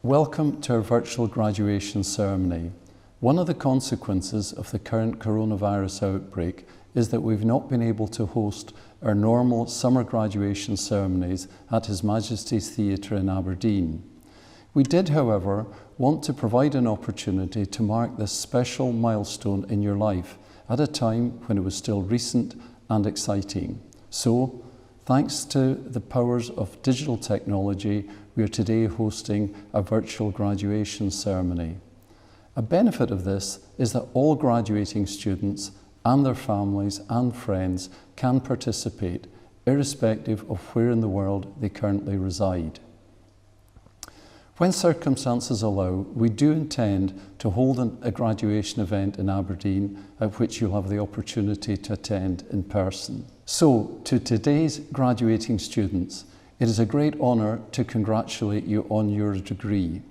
Welcome to our virtual graduation ceremony. One of the consequences of the current coronavirus outbreak is that we've not been able to host our normal summer graduation ceremonies at His Majesty's Theatre in Aberdeen. We did, however, want to provide an opportunity to mark this special milestone in your life at a time when it was still recent and exciting. So, thanks to the powers of digital technology, we are today hosting a virtual graduation ceremony. A benefit of this is that all graduating students and their families and friends can participate, irrespective of where in the world they currently reside. When circumstances allow, we do intend to hold a graduation event in Aberdeen at which you'll have the opportunity to attend in person. So, to today's graduating students, it is a great honour to congratulate you on your degree.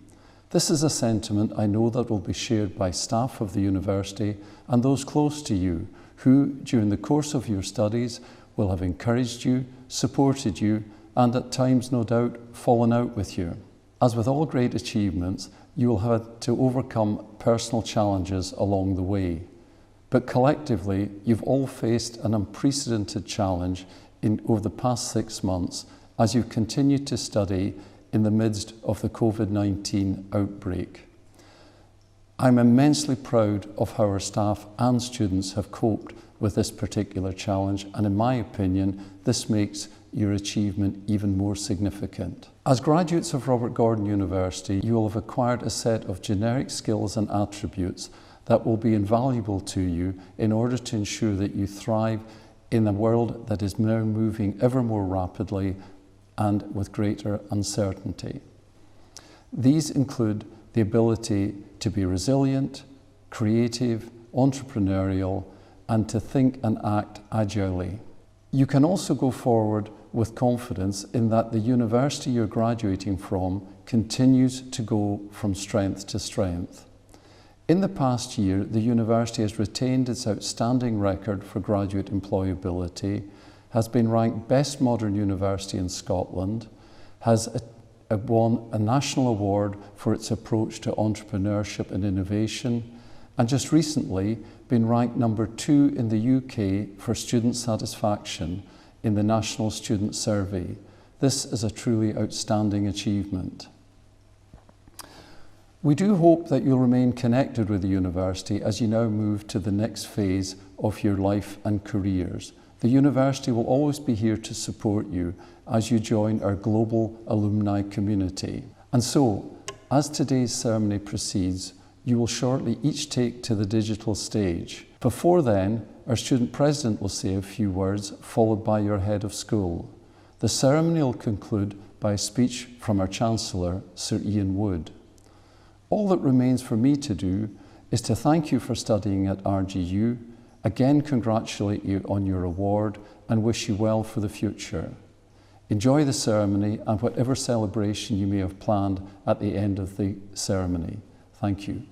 This is a sentiment I know that will be shared by staff of the university and those close to you who, during the course of your studies, will have encouraged you, supported you, and at times, no doubt, fallen out with you. As with all great achievements, you will have to overcome personal challenges along the way. But collectively, you've all faced an unprecedented challenge over the past 6 months as you've continued to study in the midst of the COVID-19 outbreak. I'm immensely proud of how our staff and students have coped with this particular challenge, and in my opinion, this makes your achievement even more significant. As graduates of Robert Gordon University, you will have acquired a set of generic skills and attributes that will be invaluable to you in order to ensure that you thrive in a world that is now moving ever more rapidly and with greater uncertainty. These include the ability to be resilient, creative, entrepreneurial, and to think and act agilely. You can also go forward with confidence in that the university you're graduating from continues to go from strength to strength. In the past year, the university has retained its outstanding record for graduate employability, has been ranked Best Modern University in Scotland, has won a national award for its approach to entrepreneurship and innovation, and just recently been ranked number 2 in the UK for student satisfaction in the National Student Survey. This is a truly outstanding achievement. We do hope that you'll remain connected with the university as you now move to the next phase of your life and careers. The university will always be here to support you as you join our global alumni community. And so, as today's ceremony proceeds, you will shortly each take to the digital stage. Before then, our student president will say a few words, followed by your head of school. The ceremony will conclude by a speech from our Chancellor, Sir Ian Wood. All that remains for me to do is to thank you for studying at RGU, again congratulate you on your award, and wish you well for the future. Enjoy the ceremony and whatever celebration you may have planned at the end of the ceremony. Thank you.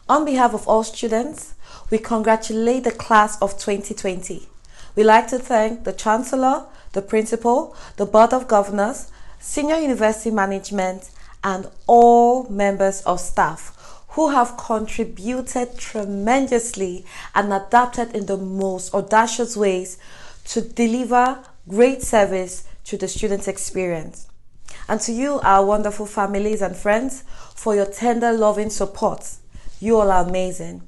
On behalf of all students, we congratulate the class of 2020. We'd like to thank the Chancellor, the Principal, the Board of Governors, Senior University Management, and all members of staff who have contributed tremendously and adapted in the most audacious ways to deliver great service to the students' experience. And to you, our wonderful families and friends, for your tender, loving support. You all are amazing.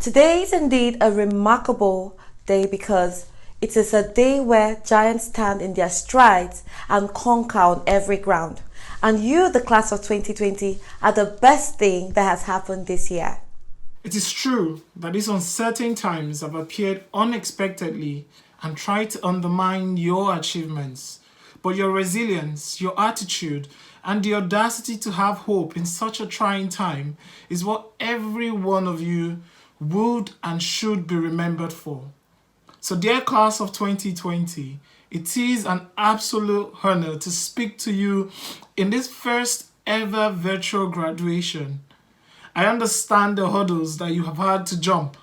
Today is indeed a remarkable day because it is a day where giants stand in their strides and conquer on every ground. And you, the class of 2020, are the best thing that has happened this year. It is true that these uncertain times have appeared unexpectedly and tried to undermine your achievements. But your resilience, your attitude, and the audacity to have hope in such a trying time is what every one of you would and should be remembered for. So dear class of 2020, it is an absolute honor to speak to you in this first ever virtual graduation. I understand the hurdles that you have had to jump,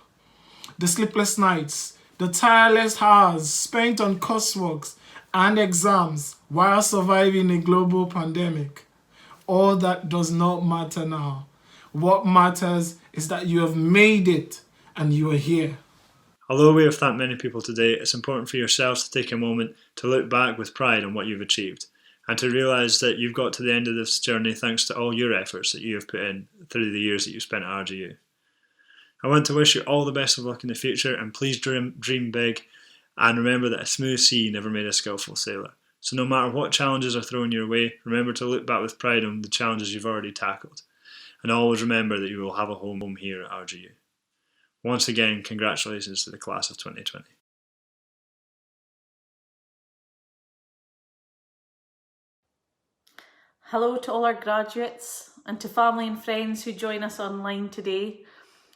the sleepless nights, the tireless hours spent on coursework, and exams while surviving a global pandemic. All that does not matter now. What matters is that you have made it and you are here. Although we have thanked many people today, it's important for yourselves to take a moment to look back with pride on what you've achieved and to realise that you've got to the end of this journey thanks to all your efforts that you have put in through the years that you've spent at RGU. I want to wish you all the best of luck in the future, and please dream big, and remember that a smooth sea never made a skillful sailor. So no matter what challenges are thrown your way, remember to look back with pride on the challenges you've already tackled, and always remember that you will have a home here at RGU. Once again, congratulations to the class of 2020. Hello to all our graduates and to family and friends who join us online today.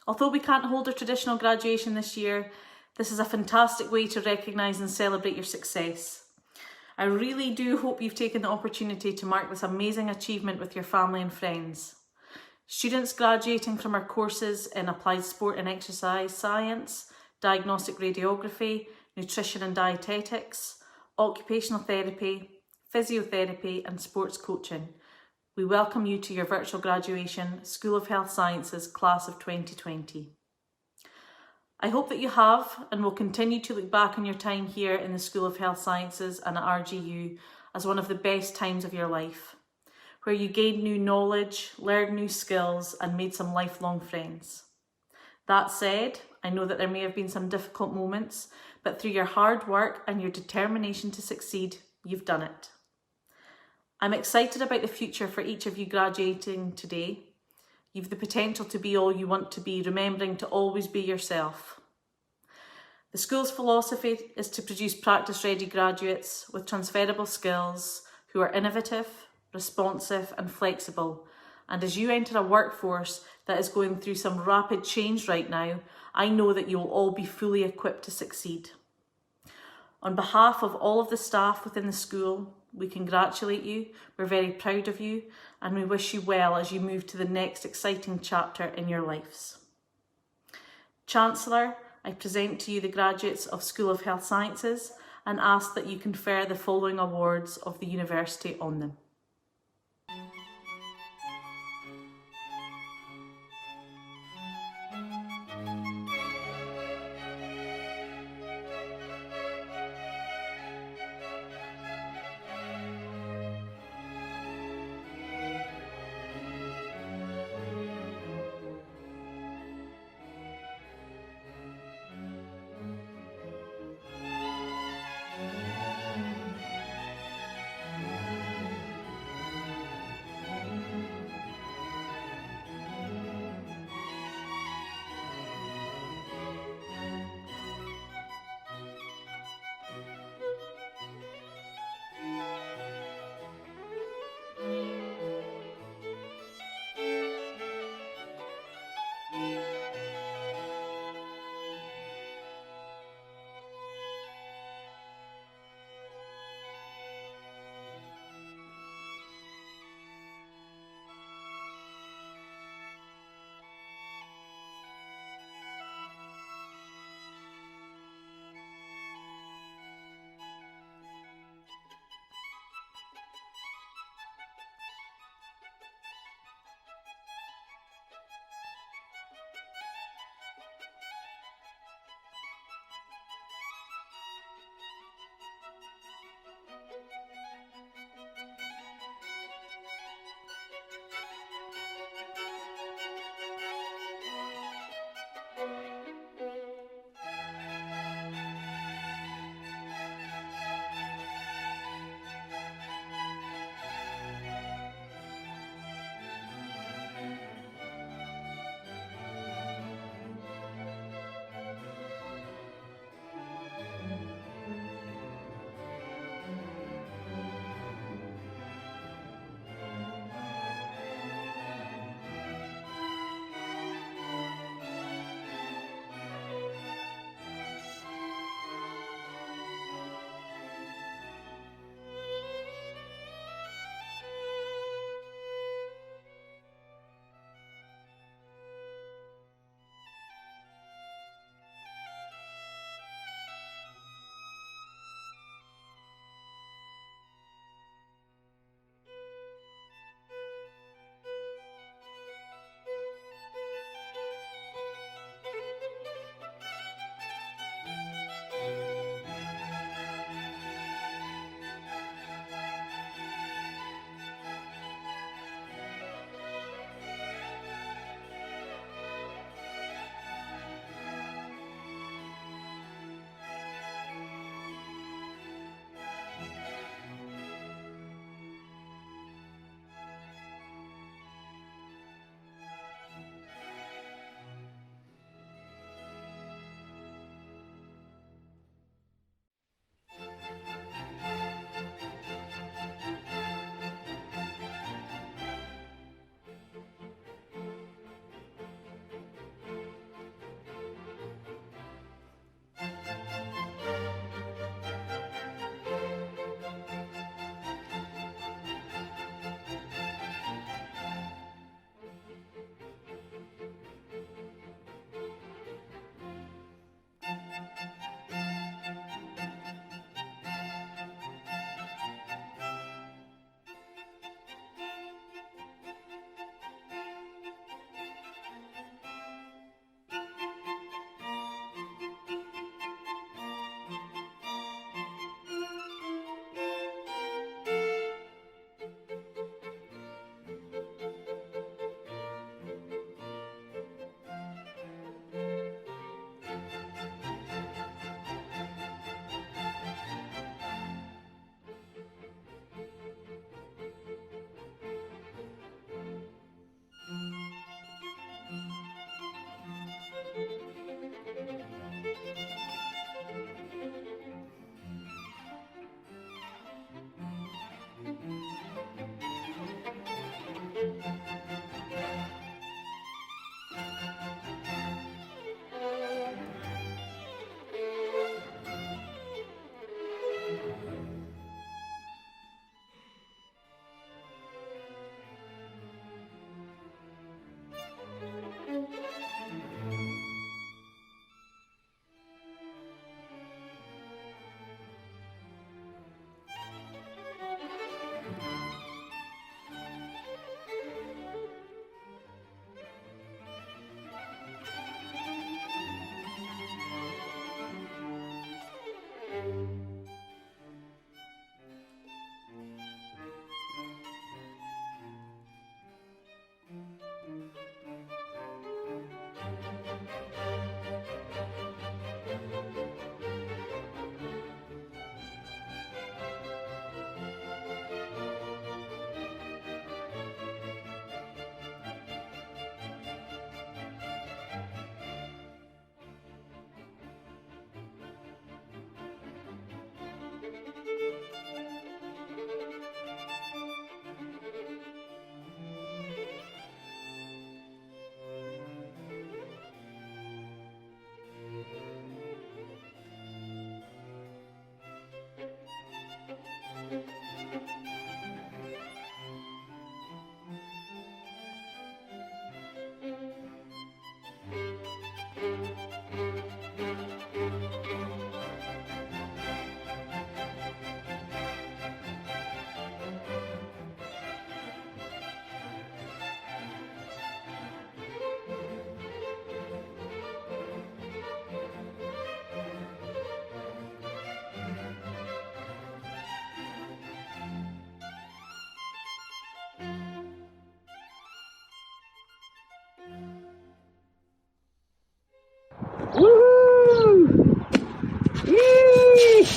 Although we can't hold a traditional graduation this year, this is a fantastic way to recognise and celebrate your success. I really do hope you've taken the opportunity to mark this amazing achievement with your family and friends. Students graduating from our courses in Applied Sport and Exercise Science, Diagnostic Radiography, Nutrition and Dietetics, Occupational Therapy, Physiotherapy and Sports Coaching, we welcome you to your virtual graduation, School of Health Sciences, Class of 2020. I hope that you have and will continue to look back on your time here in the School of Health Sciences and at RGU as one of the best times of your life, where you gained new knowledge, learned new skills and made some lifelong friends. That said, I know that there may have been some difficult moments, but through your hard work and your determination to succeed, you've done it. I'm excited about the future for each of you graduating today. You've the potential to be all you want to be, remembering to always be yourself. The school's philosophy is to produce practice-ready graduates with transferable skills who are innovative, responsive and flexible. And as you enter a workforce that is going through some rapid change right now, I know that you will all be fully equipped to succeed. On behalf of all of the staff within the school, we congratulate you, we're very proud of you, and we wish you well as you move to the next exciting chapter in your lives. Chancellor, I present to you the graduates of School of Health Sciences and ask that you confer the following awards of the university on them.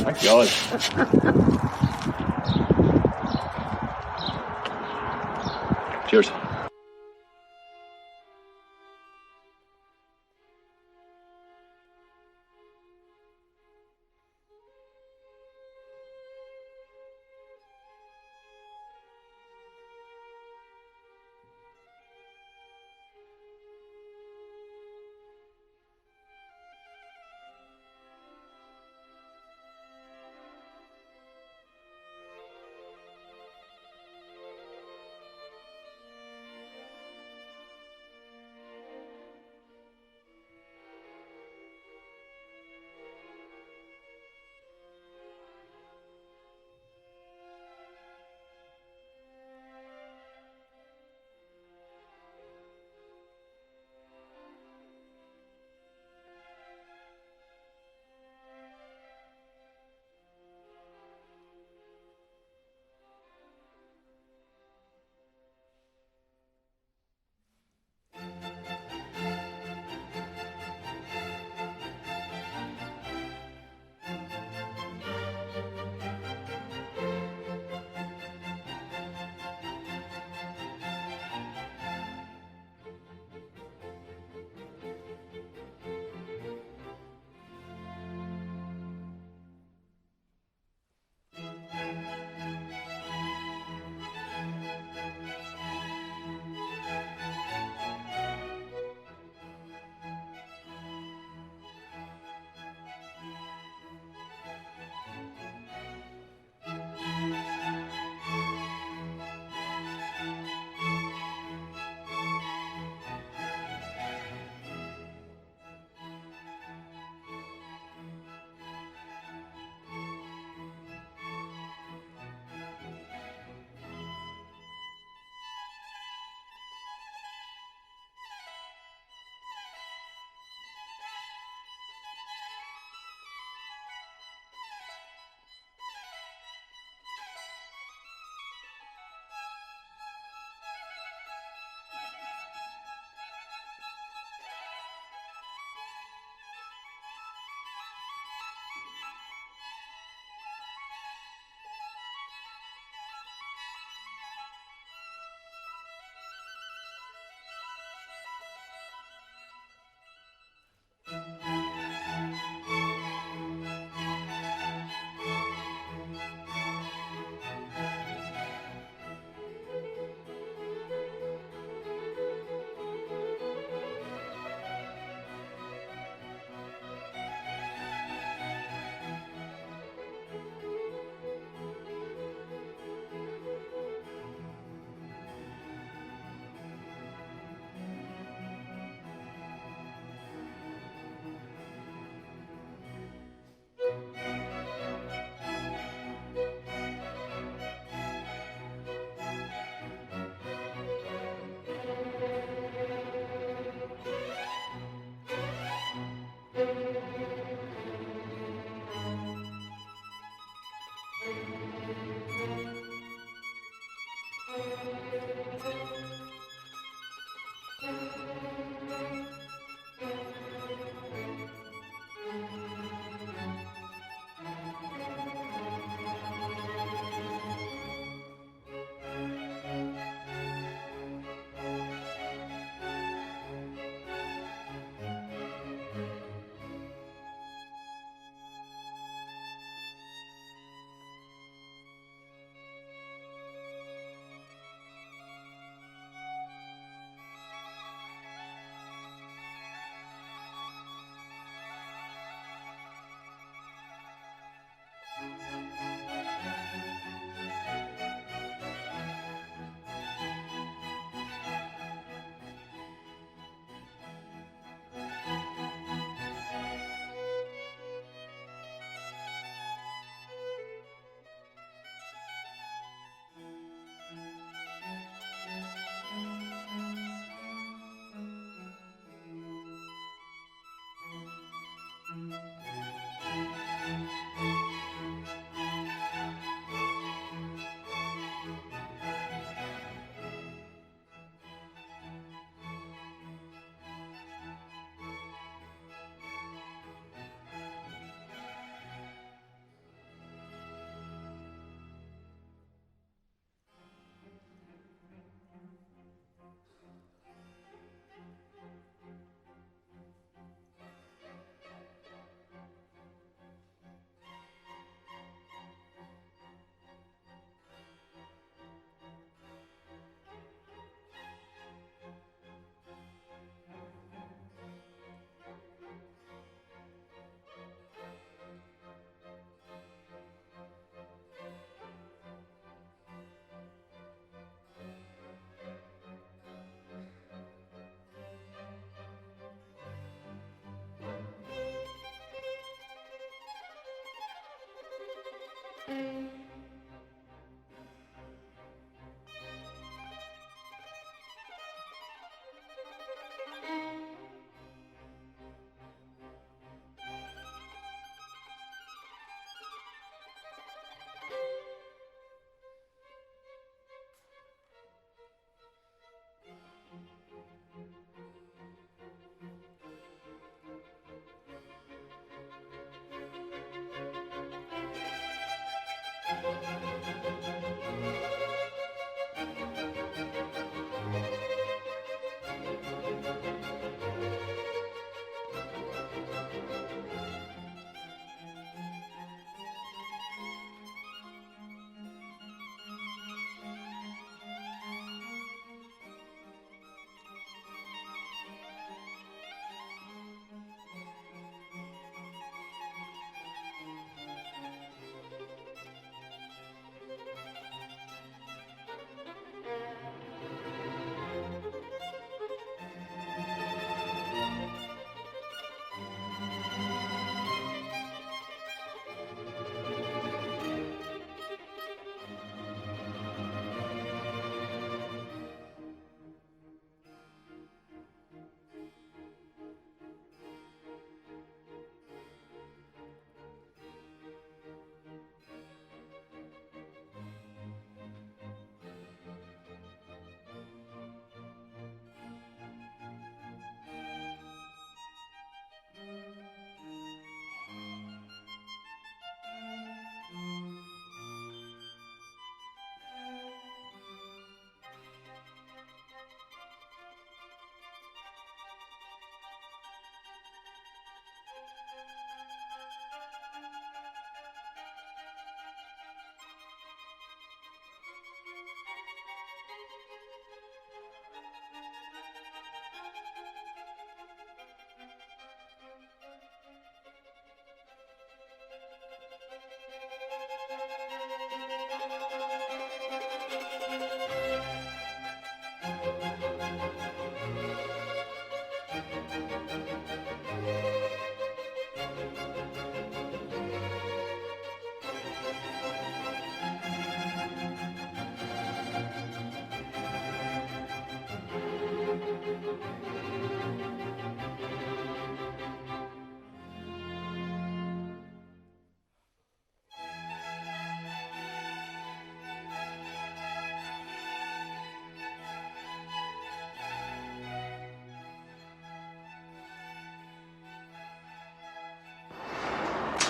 Thank God. Cheers.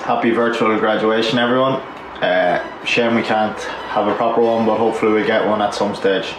Happy virtual graduation, everyone. Shame we can't have a proper one, but hopefully we'll get one at some stage.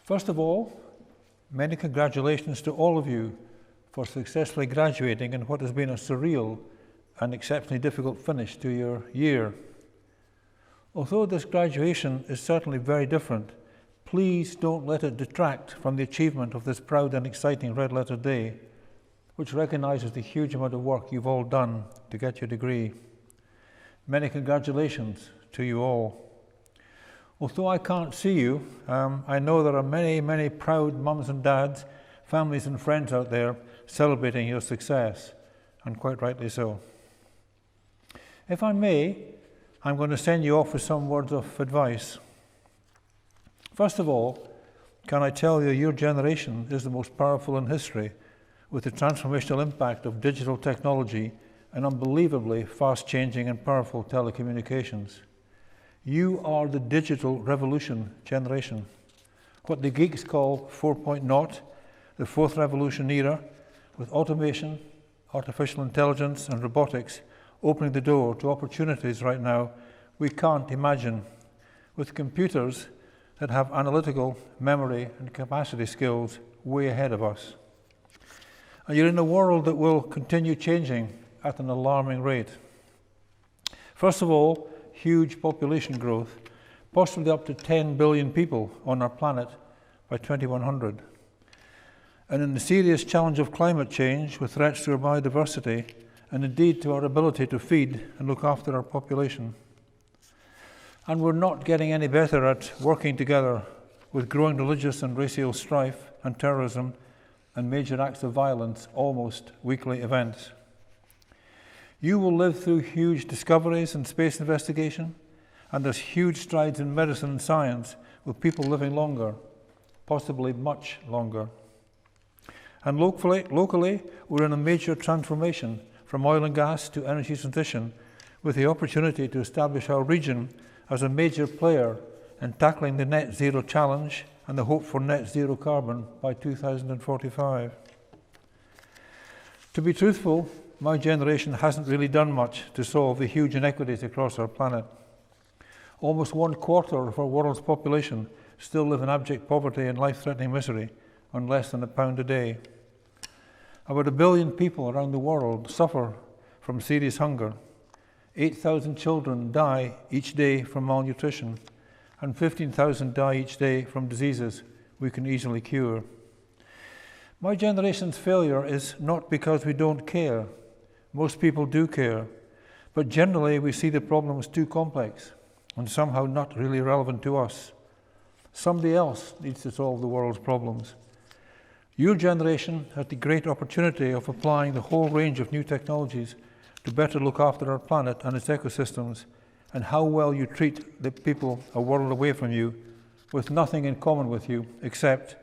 First of all, many congratulations to all of you for successfully graduating in what has been a surreal and exceptionally difficult finish to your year. Although this graduation is certainly very different, please don't let it detract from the achievement of this proud and exciting Red Letter Day, which recognises the huge amount of work you've all done to get your degree. Many congratulations to you all. Although I can't see you, I know there are many, many proud mums and dads, families and friends out there celebrating your success, and quite rightly so. If I may, I'm going to send you off with some words of advice. First of all, can I tell you your generation is the most powerful in history, with the transformational impact of digital technology and unbelievably fast-changing and powerful telecommunications. You are the digital revolution generation, what the geeks call 4.0, the fourth revolution era, with automation, artificial intelligence and robotics opening the door to opportunities right now we can't imagine, with computers that have analytical, memory and capacity skills way ahead of us. And you're in a world that will continue changing at an alarming rate. First of all, huge population growth, possibly up to 10 billion people on our planet by 2100. And in the serious challenge of climate change with threats to our biodiversity and indeed to our ability to feed and look after our population. And we're not getting any better at working together with growing religious and racial strife and terrorism and major acts of violence, almost weekly events. You will live through huge discoveries in space investigation, and there's huge strides in medicine and science with people living longer, possibly much longer. And locally, we're in a major transformation from oil and gas to energy transition, with the opportunity to establish our region as a major player in tackling the net zero challenge and the hope for net zero carbon by 2045. To be truthful, my generation hasn't really done much to solve the huge inequities across our planet. Almost 1/4 of our world's population still live in abject poverty and life-threatening misery on less than £1 a day. About 1 billion people around the world suffer from serious hunger. 8,000 children die each day from malnutrition, and 15,000 die each day from diseases we can easily cure. My generation's failure is not because we don't care. Most people do care, but generally we see the problem as too complex and somehow not really relevant to us. Somebody else needs to solve the world's problems. Your generation had the great opportunity of applying the whole range of new technologies to better look after our planet and its ecosystems, and how well you treat the people a world away from you with nothing in common with you except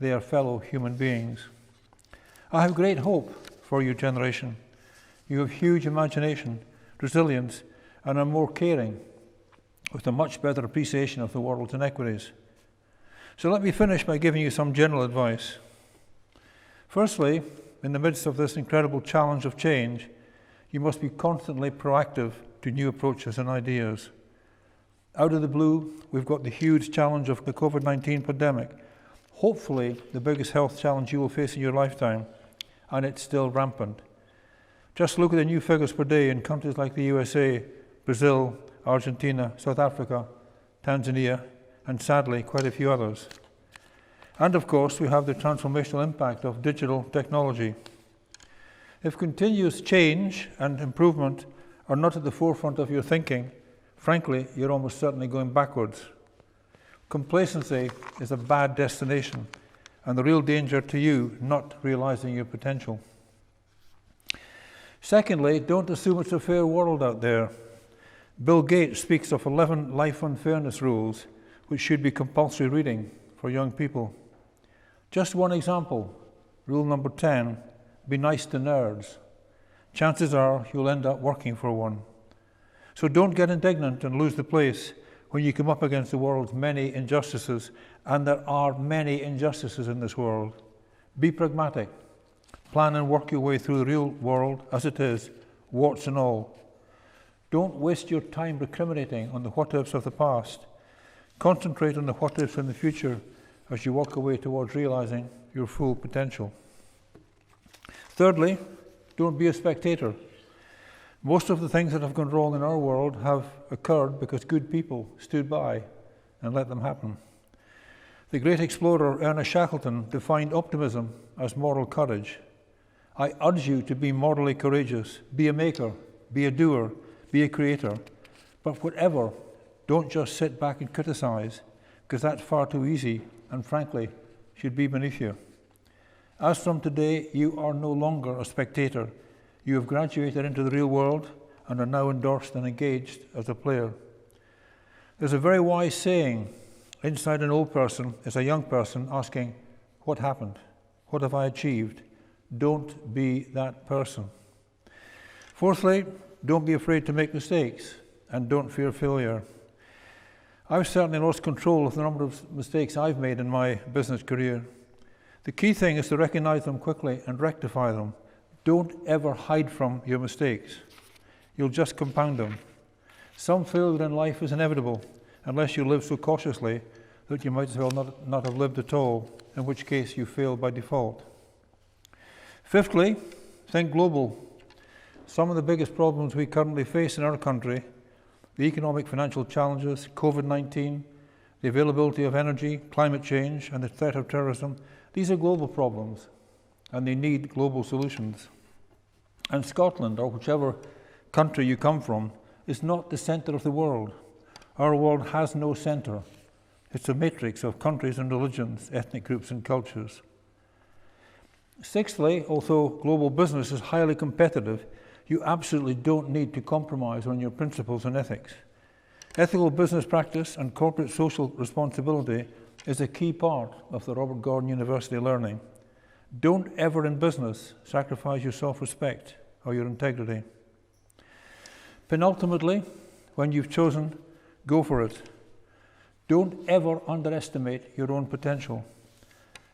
they are fellow human beings. I have great hope for your generation. You have huge imagination, resilience, and are more caring, with a much better appreciation of the world's inequities. So let me finish by giving you some general advice. Firstly, in the midst of this incredible challenge of change, you must be constantly proactive to new approaches and ideas. Out of the blue, we've got the huge challenge of the COVID-19 pandemic, hopefully the biggest health challenge you will face in your lifetime, and it's still rampant. Just look at the new figures per day in countries like the USA, Brazil, Argentina, South Africa, Tanzania, and sadly quite a few others. And of course, we have the transformational impact of digital technology. If continuous change and improvement are not at the forefront of your thinking, frankly, you're almost certainly going backwards. Complacency is a bad destination, and the real danger to you not realizing your potential. Secondly, don't assume it's a fair world out there. Bill Gates speaks of 11 life unfairness rules, which should be compulsory reading for young people. Just one example, rule number 10, be nice to nerds. Chances are you'll end up working for one. So don't get indignant and lose the place when you come up against the world's many injustices, and there are many injustices in this world. Be pragmatic. Plan and work your way through the real world as it is, warts and all. Don't waste your time recriminating on the what-ifs of the past. Concentrate on the what-ifs in the future as you walk away towards realizing your full potential. Thirdly, don't be a spectator. Most of the things that have gone wrong in our world have occurred because good people stood by and let them happen. The great explorer Ernest Shackleton defined optimism as moral courage. I urge you to be morally courageous. Be a maker, be a doer, be a creator. But whatever, don't just sit back and criticize, because that's far too easy and frankly should be beneath you. As from today, you are no longer a spectator. You have graduated into the real world and are now endorsed and engaged as a player. There's a very wise saying, inside an old person is a young person asking, what happened? What have I achieved? Don't be that person. Fourthly, don't be afraid to make mistakes and don't fear failure. I've certainly lost control of the number of mistakes I've made in my business career. The key thing is to recognize them quickly and rectify them. Don't ever hide from your mistakes. You'll just compound them. Some failure in life is inevitable, unless you live so cautiously that you might as well not have lived at all, in which case you fail by default. Fifthly, think global. Some of the biggest problems we currently face in our country, the economic financial challenges, COVID-19, the availability of energy, climate change, and the threat of terrorism, these are global problems, and they need global solutions. And Scotland, or whichever country you come from, is not the centre of the world. Our world has no centre. It's a matrix of countries and religions, ethnic groups and cultures. Sixthly, although global business is highly competitive, you absolutely don't need to compromise on your principles and ethics. Ethical business practice and corporate social responsibility is a key part of the Robert Gordon University learning. Don't ever in business sacrifice your self-respect or your integrity. Penultimately, when you've chosen, go for it. Don't ever underestimate your own potential.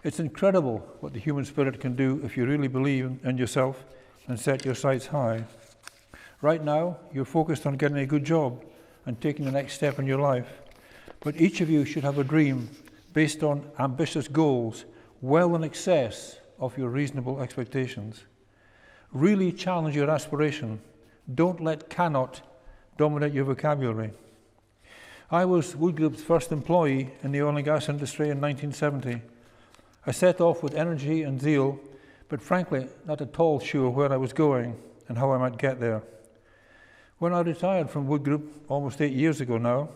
It's incredible what the human spirit can do if you really believe in yourself and set your sights high. Right now, you're focused on getting a good job and taking the next step in your life. But each of you should have a dream based on ambitious goals, well in excess of your reasonable expectations. Really challenge your aspiration. Don't let cannot dominate your vocabulary. I was Wood Group's first employee in the oil and gas industry in 1970. I set off with energy and zeal, but frankly, not at all sure where I was going and how I might get there. When I retired from Wood Group almost 8 years ago now,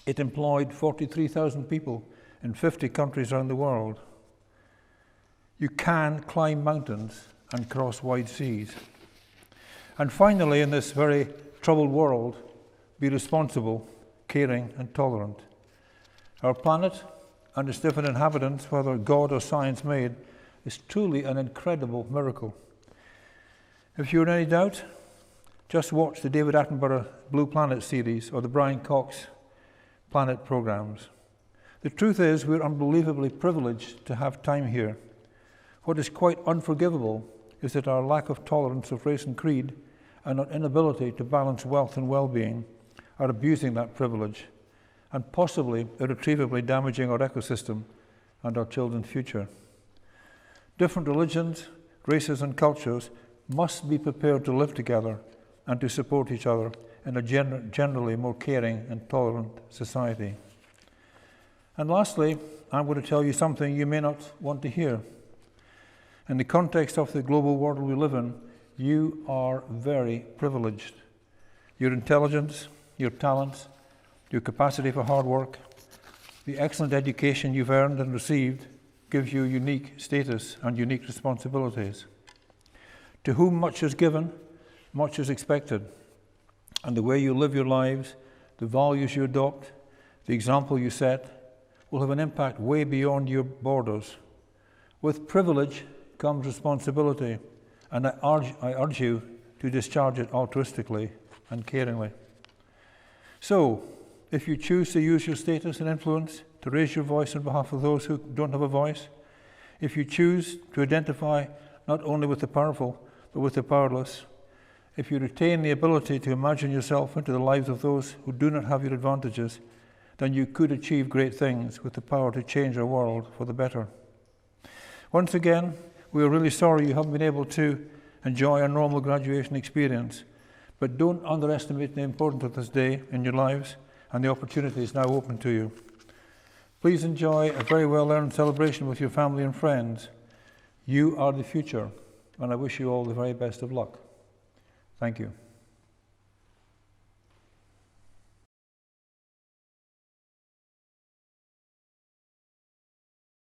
it employed 43,000 people in 50 countries around the world. You can climb mountains and cross wide seas. And finally, in this very troubled world, be responsible, caring and tolerant. Our planet and its different inhabitants, whether God or science made, is truly an incredible miracle. If you're in any doubt, just watch the David Attenborough Blue Planet series or the Brian Cox Planet programs. The truth is, we're unbelievably privileged to have time here. What is quite unforgivable is that our lack of tolerance of race and creed and our inability to balance wealth and well-being are abusing that privilege and possibly irretrievably damaging our ecosystem and our children's future. Different religions, races and cultures must be prepared to live together and to support each other in a generally more caring and tolerant society. And lastly, I'm going to tell you something you may not want to hear. In the context of the global world we live in, you are very privileged. Your intelligence, your talents, your capacity for hard work, the excellent education you've earned and received gives you unique status and unique responsibilities. To whom much is given, much is expected. And the way you live your lives, the values you adopt, the example you set, will have an impact way beyond your borders. With privilege comes responsibility, and I urge you to discharge it altruistically and caringly. So, if you choose to use your status and influence to raise your voice on behalf of those who don't have a voice, if you choose to identify not only with the powerful, but with the powerless, if you retain the ability to imagine yourself into the lives of those who do not have your advantages, then you could achieve great things with the power to change our world for the better. Once again, we are really sorry you haven't been able to enjoy a normal graduation experience, but don't underestimate the importance of this day in your lives and the opportunities now open to you. Please enjoy a very well-earned celebration with your family and friends. You are the future, and I wish you all the very best of luck. Thank you.